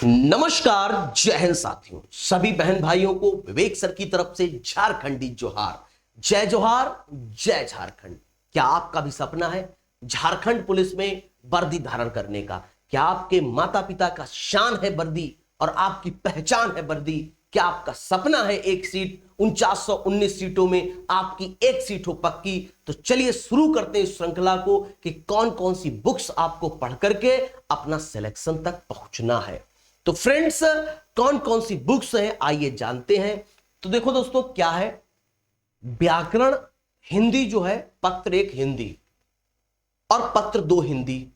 नमस्कार, जय हिंद साथियों। सभी बहन भाइयों को विवेक सर की तरफ से झारखंडी जोहार। जय जोहार, जय झारखंड। क्या आपका भी सपना है झारखंड पुलिस में वर्दी धारण करने का? क्या आपके माता पिता का शान है वर्दी और आपकी पहचान है वर्दी? क्या आपका सपना है एक सीट 4919 सीटों में आपकी एक सीट हो पक्की? तो चलिए शुरू करते हैं इस श्रृंखला को कि कौन कौन सी बुक्स आपको पढ़ करके अपना सिलेक्शन तक पहुंचना है। तो फ्रेंड्स, कौन कौन सी बुक्स हैं आइए जानते हैं। तो देखो दोस्तों, क्या है, व्याकरण हिंदी जो है, पत्र 1 हिंदी और पत्र 2 हिंदी,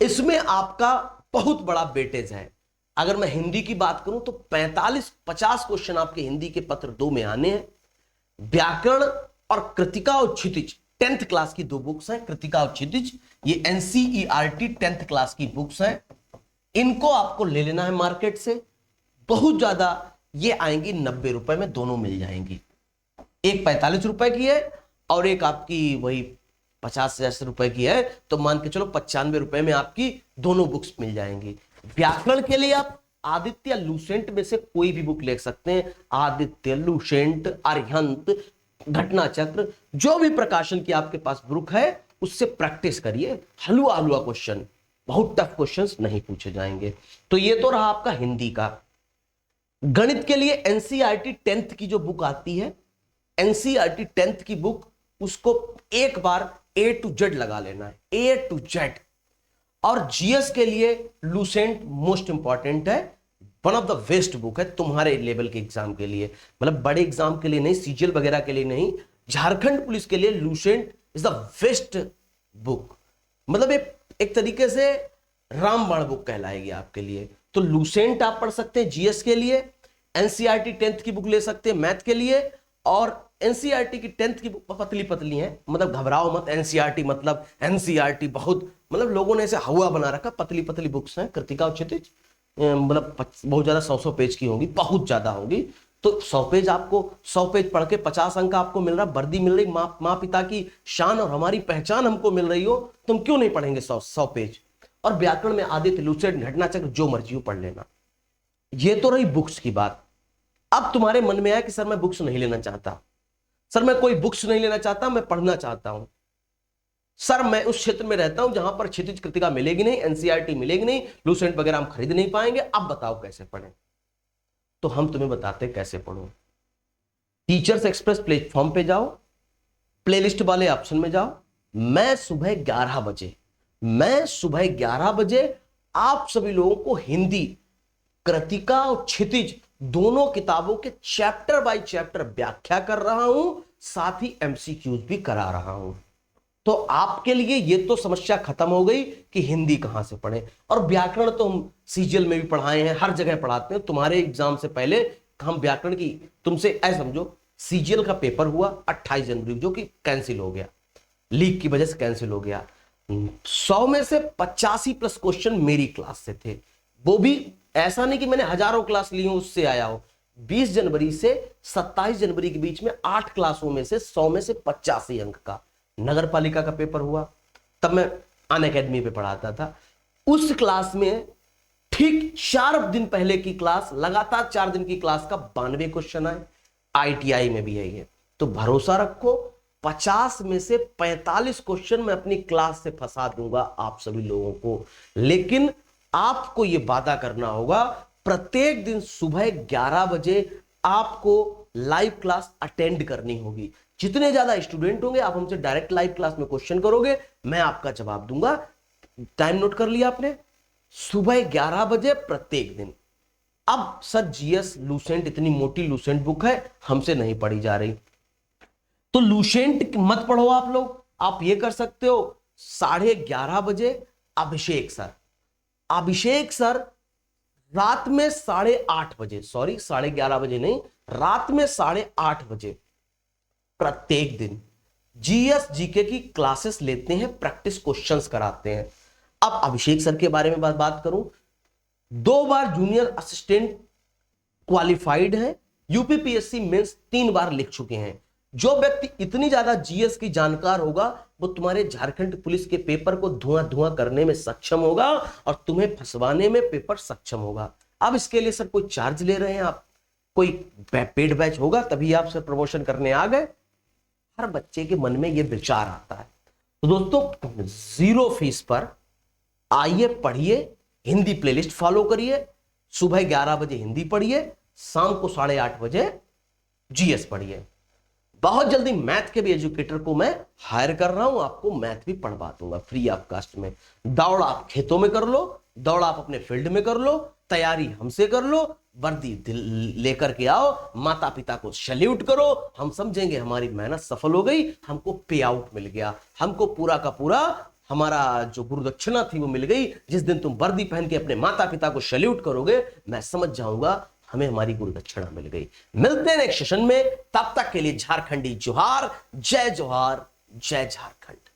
इसमें आपका बहुत बड़ा वेटेज है। अगर मैं हिंदी की बात करूं तो 45-50 क्वेश्चन आपके हिंदी के पत्र 2 में आने हैं। व्याकरण और कृतिका और क्षितिज 10th क्लास की 2 बुक्स हैं। कृतिका और क्षितिज ये एनसीईआरटी 10th क्लास की बुक्स हैं। इनको आपको ले लेना है मार्केट से। बहुत ज्यादा ये आएंगी 90 रुपए में, दोनों मिल जाएंगी। एक 45 रुपए की है और एक आपकी वही 50 रुपए की है, तो मान के चलो 95 रुपए में आपकी दोनों बुक्स मिल जाएंगी। व्याकरण के लिए आप आदित्य लूसेंट में से कोई भी बुक ले सकते हैं। आदित्य, लूसेंट, अरिहंत, घटना चक्र, जो भी प्रकाशन की आपके पास बुक है उससे प्रैक्टिस करिए। हलवा हलवा क्वेश्चन, बहुत टफ क्वेश्चंस नहीं पूछे जाएंगे। तो ये तो रहा आपका हिंदी का। गणित के लिए एनसीईआरटी 10th की जो बुक आती है, एनसीईआरटी 10th की बुक, उसको एक बार A to Z लगा लेना है, A to Z। और जीएस के लिए लूसेंट मोस्ट इंपॉर्टेंट है, one of the best book है तुम्हारे लेवल के एग्जाम के लिए। मतलब बड़े एग्जाम के लिए नहीं, सीजीएल वगैरह के लिए नहीं, झारखंड पुलिस के लिए Lucent is the best book. मतलब एक तरीके से रामबाण बुक कहलाएगी आपके लिए। तो लूसेंट आप पढ़ सकते हैं जीएस के लिए। एनसीईआरटी 10th की बुक ले सकते हैं मैथ के लिए। और एनसीईआरटी की 10th की बुक पतली पतली है, मतलब घबराओ मत। एनसीईआरटी मतलब एनसीईआरटी बहुत, मतलब लोगों ने ऐसे हवा बना रखा। पतली पतली बुक्स हैं। कृतिका और क्षितिज मतलब बहुत ज्यादा 100 पेज की होंगी, बहुत ज्यादा होगी। तो 100 पेज आपको, 100 पेज पढ़ के 50 अंक आपको मिल रहा, वर्दी मिल रही, माँ पिता की शान और हमारी पहचान हमको मिल रही हो, तुम क्यों नहीं पढ़ेंगे 100 पेज? और व्याकरण में आदित्य, लूसेंट, घटना चक्र, जो मर्जी हो पढ़ लेना। ये तो रही बुक्स की बात। अब तुम्हारे मन में आया कि सर मैं बुक्स नहीं लेना चाहता, सर मैं कोई बुक्स नहीं लेना चाहता, मैं पढ़ना चाहता हूं। सर मैं उस क्षेत्र में रहता हूं जहां पर क्षितिज कृतिका मिलेगी नहीं, एनसीईआरटी मिलेगी नहीं, लूसेंट वगैरह हम खरीद नहीं पाएंगे। अब बताओ कैसे पढ़ें? तो हम तुम्हें बताते हैं कैसे पढ़ो। टीचर्स एक्सप्रेस प्लेटफॉर्म पे जाओ, प्लेलिस्ट वाले ऑप्शन में जाओ। मैं सुबह 11 बजे आप सभी लोगों को हिंदी, कृतिका और क्षितिज दोनों किताबों के चैप्टर बाय चैप्टर व्याख्या कर रहा हूं, साथ ही एमसीक्यूज भी करा रहा हूं। तो आपके लिए ये तो समस्या खत्म हो गई कि हिंदी कहां से पढ़ें। और व्याकरण तो हम सीजीएल में भी पढ़ाए हैं, हर जगह पढ़ाते हैं। तुम्हारे एग्जाम से पहले हम व्याकरण की, तुमसे ऐसा समझो, सीजीएल का पेपर हुआ 28 जनवरी, जो कि कैंसिल हो गया, लीक की वजह से कैंसिल हो गया। 100 में से 85+ क्वेश्चन मेरी क्लास से थे। वो भी ऐसा नहीं कि मैंने हजारों क्लास ली हूं उससे आया हो। 20 जनवरी से 27 जनवरी के बीच में 8 क्लासों में से 100 में से 85 अंक का नगर पालिका का पेपर हुआ। तब मैं अनअकैडमी पे पढ़ाता था। उस क्लास में ठीक 4 दिन पहले की क्लास, लगातार 4 दिन की क्लास का 92 क्वेश्चन आए। आईटीआई में भी है ये। तो भरोसा रखो, 50 में से 45 क्वेश्चन मैं अपनी क्लास से फंसा दूंगा आप सभी लोगों को। लेकिन आपको यह वादा करना होगा, प्रत्येक दिन सुबह 11 बजे आपको लाइव क्लास अटेंड करनी होगी। जितने ज्यादा स्टूडेंट होंगे, आप हमसे डायरेक्ट लाइव क्लास में क्वेश्चन करोगे, मैं आपका जवाब दूंगा। टाइम नोट कर लिया आपने? सुबह 11 बजे प्रत्येक दिन। अब सर जीएस लूसेंट, इतनी मोटी लूसेंट बुक है, हमसे नहीं पढ़ी जा रही। तो लूसेंट मत पढ़ो आप लोग। आप ये कर सकते हो, 11:30 बजे अभिषेक सर रात में 8:30 बजे, सॉरी 11:30 बजे नहीं, रात में 8:30 बजे प्रत्येक दिन जीएस जीके की क्लासेस लेते हैं, प्रैक्टिस क्वेश्चंस कराते हैं। अब अभिषेक सर के बारे में बात करूं, 2 बार जूनियर असिस्टेंट क्वालिफाइड है, यूपीपीएससी मेंस 3 बार लिख चुके हैं। जो व्यक्ति इतनी ज्यादा जीएस की जानकार होगा वो तुम्हारे झारखंड पुलिस के पेपर को धुआं धुआं करने में सक्षम होगा और तुम्हें फंसवाने में पेपर सक्षम होगा। अब इसके लिए सर कोई चार्ज ले रहे हैं आप, कोई पेड बैच होगा तभी आप सर प्रमोशन करने आ गए? हर बच्चे के मन में यह विचार आता है। तो दोस्तों 0 फीस पर आइए, पढ़िए, हिंदी प्लेलिस्ट फॉलो करिए, सुबह 11 बजे हिंदी पढ़िए, शाम को 8:30 बजे जीएस पढ़िए। बहुत जल्दी मैथ के भी एजुकेटर को मैं हायर कर रहा हूं, आपको मैथ भी पढ़वा दूंगा फ्री ऑफ कास्ट में। दौड़ आप खेतों में कर लो, दौड़ आप अपने फील्ड में कर लो, तैयारी हमसे कर लो, वर्दी लेकर के आओ, माता पिता को सैल्यूट करो, हम समझेंगे हमारी मेहनत सफल हो गई, हमको पे आउट मिल गया, हमको पूरा का पूरा हमारा जो गुरुदक्षिणा थी वो मिल गई। जिस दिन तुम वर्दी पहन के अपने माता पिता को सैल्यूट करोगे, मैं समझ जाऊंगा हमें हमारी गुरुदक्षिणा मिल गई। मिलते हैं नेक्स्ट सेशन में, तब तक के लिए झारखंडी जोहार, जय जोहार, जय झारखंड।